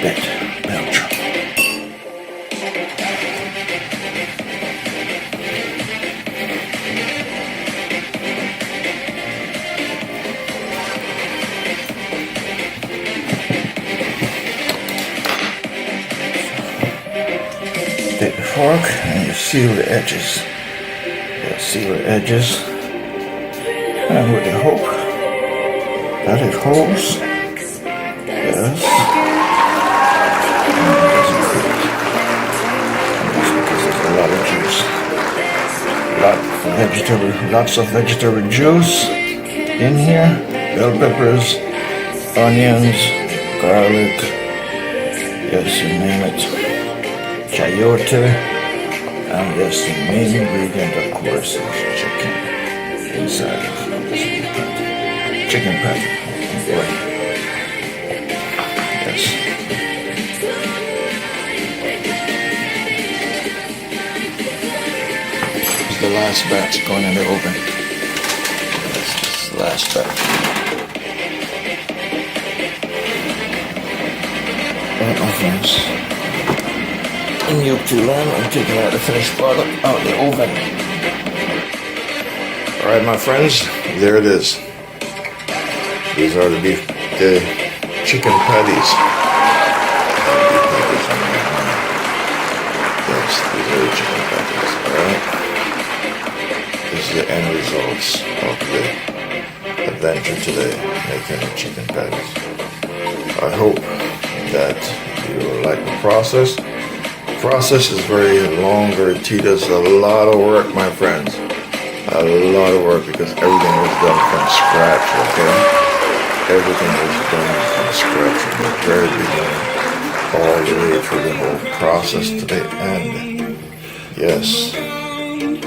bit Belgium. Take the fork and you seal the edges. You seal the edges, and with the hope that it holds. Yes. Because there's a lot of juice. Lots of vegetable juice in here. Bell peppers, onions, garlic, yes, you name it. Chayote, and yes, the main ingredient, of course, is chicken inside of this patty. Chicken patty. Boy. Yes. It's the last batch going in the oven. Yes, this is the last batch. Alright, my friends. In you to learn, I'm taking out the finished product out of the oven. Alright, my friends, there it is. These are the chicken patties. Yes, these are the chicken patties. Alright. This is the end results of the adventure today, making the chicken patties. I hope that you will like the process. The process is very longer, tedious, a lot of work, my friends. A lot of work because everything was done from scratch, okay? Everything was done from scratch from the very beginning, all the way through the whole process to the end. Yes.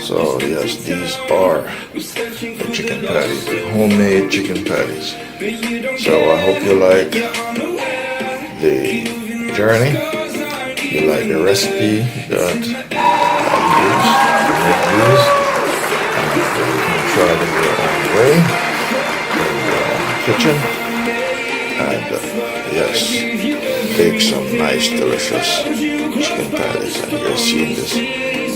So, yes, these are the chicken patties, the homemade chicken patties. So, I hope you like the journey. You like the recipe that I use to make these, and you can try them your own way in your kitchen, and yes, bake some nice delicious chicken patties. And you're seeing this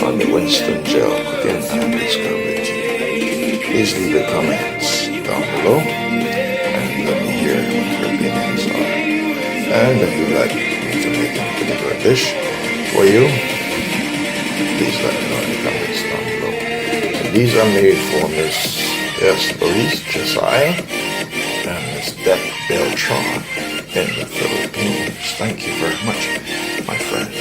on the Winston Gel Cooking and Discovery TV. Please leave your comments down below and let me hear what your opinions are. And if you'd like me to make a particular dish for you, please let me know in the comments down below. And these are made for Miss Louise Josiah and Miss Dec Beltran in the Philippines. Thank you very much, my friends.